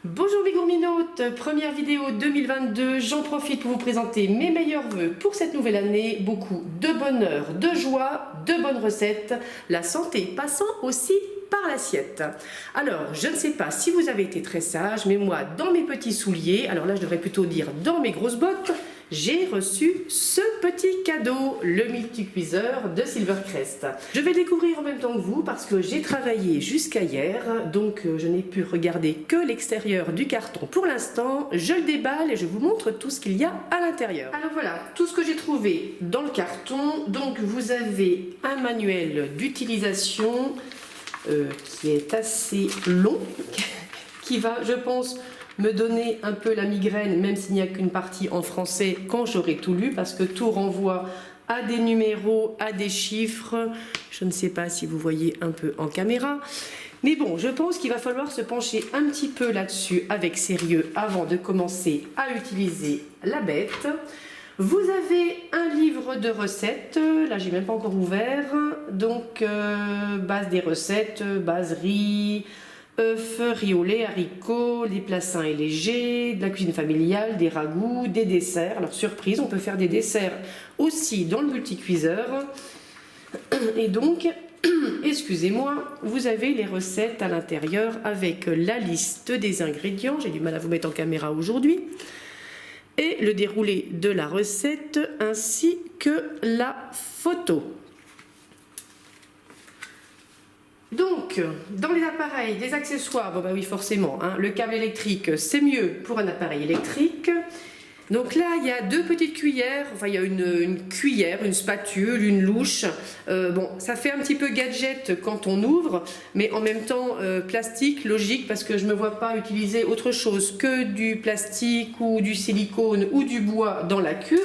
Bonjour mes gourminotes, première vidéo 2022, j'en profite pour vous présenter mes meilleurs vœux pour cette nouvelle année, beaucoup de bonheur, de joie, de bonnes recettes, la santé passant aussi par l'assiette. Alors, je ne sais pas si vous avez été très sage, mais moi, dans mes petits souliers, alors là je devrais plutôt dire dans mes grosses bottes, j'ai reçu ce petit cadeau, le multicuiseur de Silvercrest. Je vais découvrir en même temps que vous parce que j'ai travaillé jusqu'à hier, donc je n'ai pu regarder que l'extérieur du carton pour l'instant. Je le déballe et je vous montre tout ce qu'il y a à l'intérieur. Alors voilà, tout ce que j'ai trouvé dans le carton. Donc vous avez un manuel d'utilisation qui est assez long, qui va, je pense, me donner un peu la migraine, même s'il n'y a qu'une partie en français quand j'aurai tout lu, parce que tout renvoie à des numéros, à des chiffres. Je ne sais pas si vous voyez un peu en caméra. Mais bon, je pense qu'il va falloir se pencher un petit peu là-dessus avec sérieux avant de commencer à utiliser la bête. Vous avez un livre de recettes, là j'ai même pas encore ouvert, donc base des recettes, base riz, œufs, riz au lait, haricots, des plats sains et légers, de la cuisine familiale, des ragoûts, des desserts. Alors surprise, on peut faire des desserts aussi dans le multicuiseur. Et donc, excusez-moi, vous avez les recettes à l'intérieur avec la liste des ingrédients. J'ai du mal à vous mettre en caméra aujourd'hui. Et le déroulé de la recette ainsi que la photo. Donc, dans les appareils, des accessoires, bon bah oui forcément, hein, le câble électrique c'est mieux pour un appareil électrique. Donc là il y a deux petites cuillères, enfin il y a une cuillère, une spatule, une louche. Bon, ça fait un petit peu gadget quand on ouvre, mais en même temps plastique, logique, parce que je ne me vois pas utiliser autre chose que du plastique ou du silicone ou du bois dans la cuve.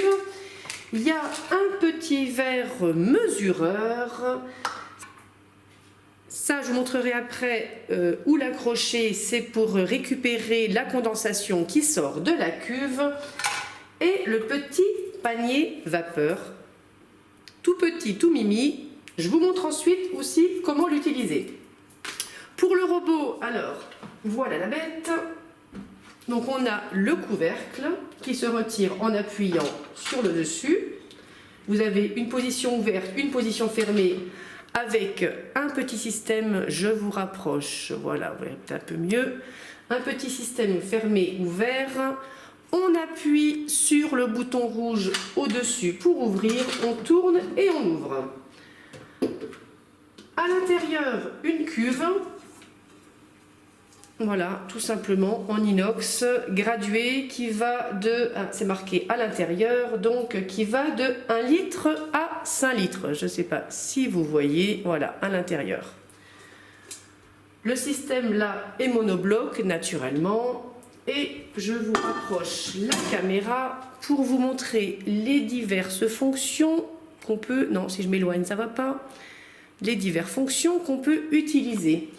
Il y a un petit verre mesureur. Ça, je vous montrerai après où l'accrocher, c'est pour récupérer la condensation qui sort de la cuve. Et le petit panier vapeur, tout petit, tout mimi. Je vous montre ensuite aussi comment l'utiliser. Pour le robot, alors, voilà la bête. Donc on a le couvercle qui se retire en appuyant sur le dessus. Vous avez une position ouverte, une position fermée, avec un petit système, je vous rapproche, voilà, vous voyez un peu mieux, un petit système fermé-ouvert. On appuie sur le bouton rouge au-dessus pour ouvrir, on tourne et on ouvre. À l'intérieur, une cuve, voilà, tout simplement en inox gradué qui va de, c'est marqué à l'intérieur, donc qui va de 1 litre à 5 litres. Je ne sais pas si vous voyez, voilà, à l'intérieur. Le système là est monobloc naturellement et je vous rapproche la caméra pour vous montrer les diverses fonctions qu'on peut, non si je m'éloigne ça va pas, les diverses fonctions qu'on peut utiliser.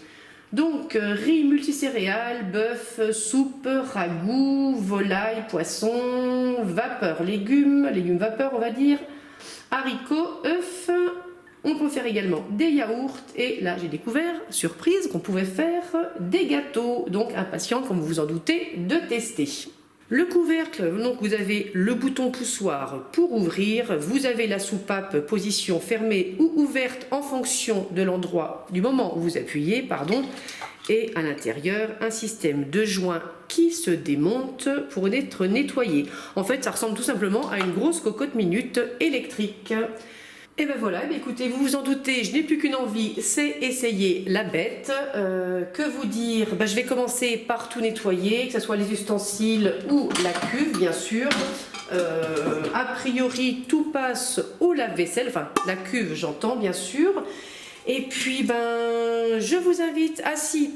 Donc, riz multicéréales, bœuf, soupe, ragoût, volaille, poisson, vapeur, légumes vapeur on va dire, haricots, œufs. On peut faire également des yaourts et là j'ai découvert, surprise, qu'on pouvait faire des gâteaux. Donc impatient, comme vous vous en doutez, de tester. Le couvercle, donc vous avez le bouton poussoir pour ouvrir, vous avez la soupape position fermée ou ouverte en fonction de l'endroit, du moment où vous appuyez, pardon, et à l'intérieur un système de joints qui se démonte pour être nettoyé. En fait, ça ressemble tout simplement à une grosse cocotte minute électrique. Et ben voilà, écoutez, vous vous en doutez, je n'ai plus qu'une envie, c'est essayer la bête. Que vous dire, je vais commencer par tout nettoyer, que ce soit les ustensiles ou la cuve, bien sûr. A priori, tout passe au lave-vaisselle, enfin la cuve, j'entends, bien sûr. Et puis, je vous invite,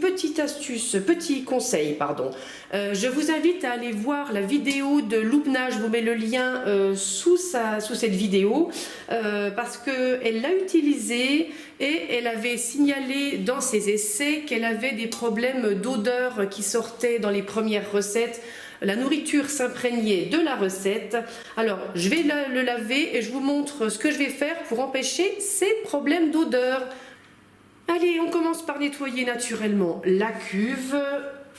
petite astuce, petit conseil, pardon. Je vous invite à aller voir la vidéo de Loubna, je vous mets le lien sous cette vidéo, parce qu'elle l'a utilisé et elle avait signalé dans ses essais qu'elle avait des problèmes d'odeur qui sortaient dans les premières recettes. La nourriture s'imprégnait de la recette. Alors, je vais le laver et je vous montre ce que je vais faire pour empêcher ces problèmes d'odeur. Allez, on commence par nettoyer naturellement la cuve.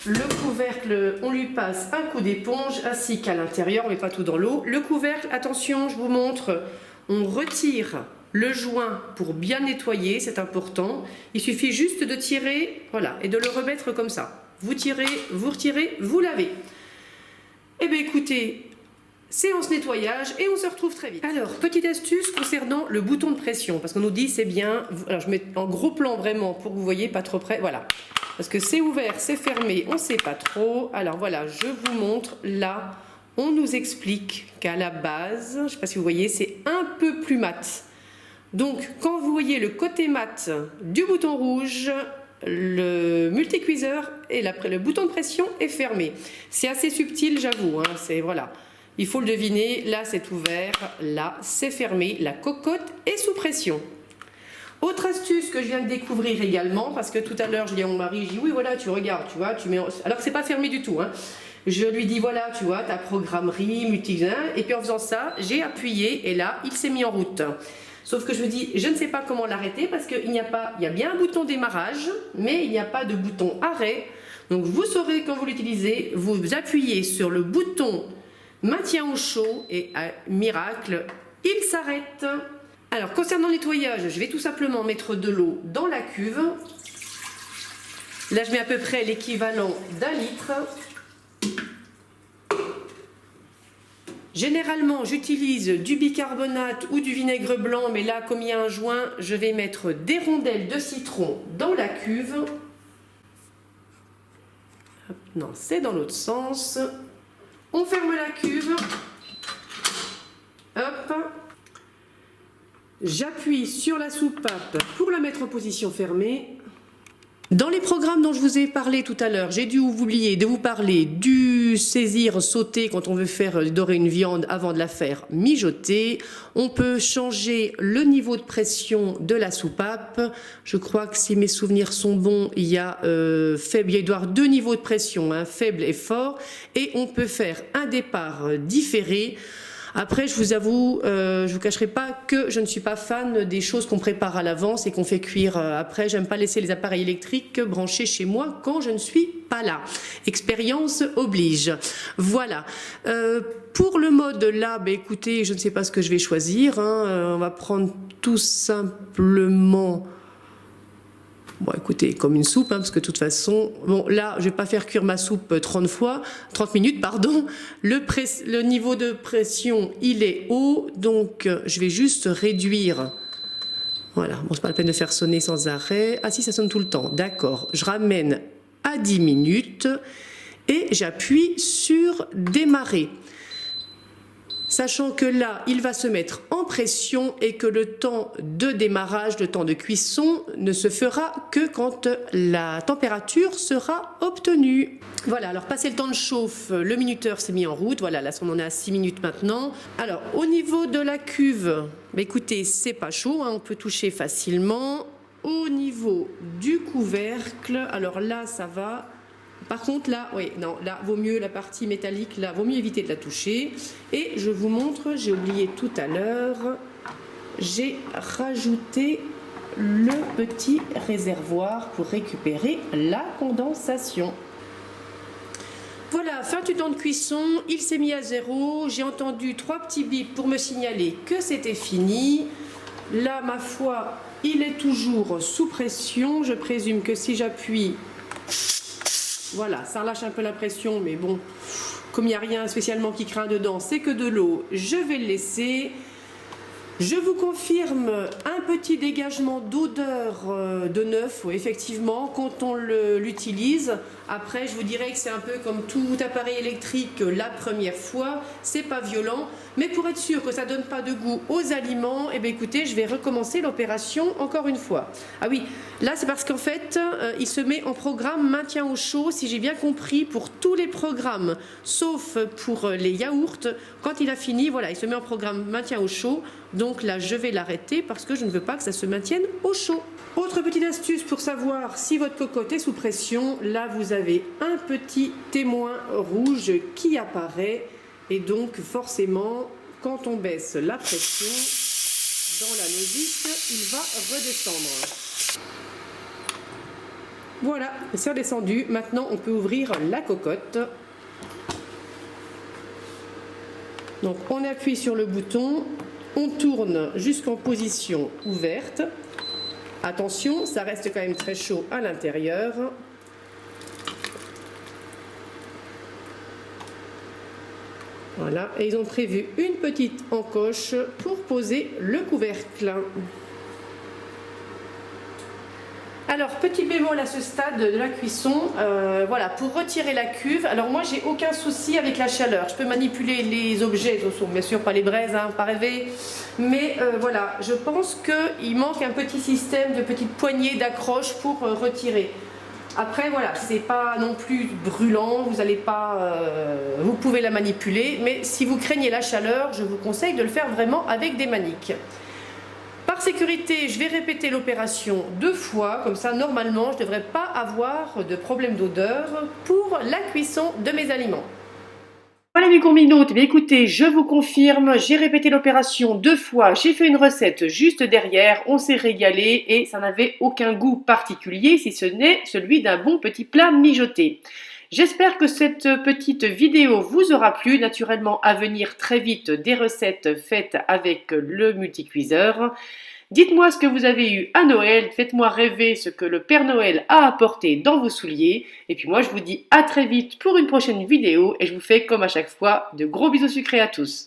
Le couvercle, on lui passe un coup d'éponge ainsi qu'à l'intérieur, on ne met pas tout dans l'eau. Le couvercle, attention, je vous montre, on retire le joint pour bien nettoyer, c'est important. Il suffit juste de tirer, voilà, et de le remettre comme ça. Vous tirez, vous retirez, vous lavez. Eh bien écoutez, séance nettoyage et on se retrouve très vite. Alors, petite astuce concernant le bouton de pression, parce qu'on nous dit c'est bien, alors je mets en gros plan vraiment pour que vous voyez pas trop près, voilà. Parce que c'est ouvert, c'est fermé, on ne sait pas trop. Alors voilà, je vous montre là, on nous explique qu'à la base, je ne sais pas si vous voyez, c'est un peu plus mat. Donc quand vous voyez le côté mat du bouton rouge, le multicuiseur et le bouton de pression est fermé. C'est assez subtil, j'avoue, hein, c'est voilà. Il faut le deviner, là c'est ouvert, là c'est fermé, la cocotte est sous pression. Autre astuce que je viens de découvrir également, parce que tout à l'heure je dis à mon mari, je dis oui voilà tu regardes, tu vois, tu mets, alors que c'est pas fermé du tout, hein. Je lui dis voilà tu vois ta programmerie, et puis en faisant ça, j'ai appuyé et là il s'est mis en route. Sauf que je me dis, je ne sais pas comment l'arrêter parce qu'il n'y a pas, il y a bien un bouton démarrage, mais il n'y a pas de bouton arrêt. Donc vous saurez quand vous l'utilisez, vous appuyez sur le bouton maintien au chaud et miracle, il s'arrête. Alors concernant le nettoyage, je vais tout simplement mettre de l'eau dans la cuve. Là je mets à peu près l'équivalent d'1 litre. Généralement j'utilise du bicarbonate ou du vinaigre blanc, mais là comme il y a un joint, je vais mettre des rondelles de citron dans la cuve. Hop, non, c'est dans l'autre sens. On ferme la cuve. Hop. J'appuie sur la soupape pour la mettre en position fermée. Dans les programmes dont je vous ai parlé tout à l'heure, j'ai dû oublier de vous parler du saisir sauter quand on veut faire dorer une viande avant de la faire mijoter. On peut changer le niveau de pression de la soupape. Je crois que si mes souvenirs sont bons, il y a faible, il doit y avoir 2 niveaux de pression, hein, faible et fort. Et on peut faire un départ différé. Après, je vous avoue, je vous cacherai pas que je ne suis pas fan des choses qu'on prépare à l'avance et qu'on fait cuire après. J'aime pas laisser les appareils électriques branchés chez moi quand je ne suis pas là. Expérience oblige. Voilà. Pour le mode là, bah, écoutez, je ne sais pas ce que je vais choisir. Hein. On va prendre tout simplement... Bon, écoutez, comme une soupe, hein, parce que de toute façon, bon, là, je vais pas faire cuire ma soupe 30 minutes, pardon. Le niveau de pression, il est haut, donc je vais juste réduire. Voilà, bon, c'est pas la peine de faire sonner sans arrêt. Ah si, ça sonne tout le temps, d'accord. Je ramène à 10 minutes et j'appuie sur démarrer. Sachant que là, il va se mettre en pression et que le temps de démarrage, le temps de cuisson ne se fera que quand la température sera obtenue. Voilà, alors passé le temps de chauffe, le minuteur s'est mis en route. Voilà, là on en est à 6 minutes maintenant. Alors au niveau de la cuve, bah, écoutez, c'est pas chaud, hein, on peut toucher facilement. Au niveau du couvercle, alors là ça va... Par contre là, oui, non, là vaut mieux la partie métallique, là vaut mieux éviter de la toucher. Et je vous montre, j'ai oublié tout à l'heure, j'ai rajouté le petit réservoir pour récupérer la condensation. Voilà, fin du temps de cuisson, il s'est mis à 0. J'ai entendu 3 petits bips pour me signaler que c'était fini. Là, ma foi, il est toujours sous pression. Je présume que si j'appuie... Voilà, ça relâche un peu la pression, mais bon, comme il n'y a rien spécialement qui craint dedans, c'est que de l'eau, je vais le laisser. Je vous confirme un petit dégagement d'odeur de neuf, effectivement, quand on l'utilise. Après, je vous dirais que c'est un peu comme tout appareil électrique la première fois, c'est pas violent. Mais pour être sûr que ça ne donne pas de goût aux aliments, eh bien écoutez, je vais recommencer l'opération encore une fois. Ah oui, là c'est parce qu'en fait, il se met en programme maintien au chaud, si j'ai bien compris, pour tous les programmes, sauf pour les yaourts. Quand il a fini, voilà, il se met en programme maintien au chaud. Donc là, je vais l'arrêter parce que je ne veux pas que ça se maintienne au chaud. Autre petite astuce pour savoir si votre cocotte est sous pression, là vous avez un petit témoin rouge qui apparaît. Et donc forcément, quand on baisse la pression dans la logique, il va redescendre. Voilà, c'est redescendu. Maintenant, on peut ouvrir la cocotte. Donc, on appuie sur le bouton, on tourne jusqu'en position ouverte. Attention, ça reste quand même très chaud à l'intérieur. Voilà, et ils ont prévu une petite encoche pour poser le couvercle. Alors, petit bémol à ce stade de la cuisson, voilà, pour retirer la cuve, alors moi j'ai aucun souci avec la chaleur, je peux manipuler les objets, ce sont bien sûr pas les braises, hein, pas rêver, mais voilà, je pense qu'il manque un petit système de petites poignées d'accroche pour retirer. Après voilà, c'est pas non plus brûlant, vous allez pas, vous pouvez la manipuler, mais si vous craignez la chaleur, je vous conseille de le faire vraiment avec des maniques. Par sécurité, je vais répéter l'opération 2 fois, comme ça normalement je ne devrais pas avoir de problème d'odeur pour la cuisson de mes aliments. Voilà mes gourminotes, bien écoutez, je vous confirme, j'ai répété l'opération 2 fois, j'ai fait une recette juste derrière, on s'est régalé et ça n'avait aucun goût particulier si ce n'est celui d'un bon petit plat mijoté. J'espère que cette petite vidéo vous aura plu. Naturellement, à venir très vite des recettes faites avec le multicuiseur. Dites-moi ce que vous avez eu à Noël, faites-moi rêver ce que le Père Noël a apporté dans vos souliers. Et puis moi, je vous dis à très vite pour une prochaine vidéo et je vous fais comme à chaque fois de gros bisous sucrés à tous.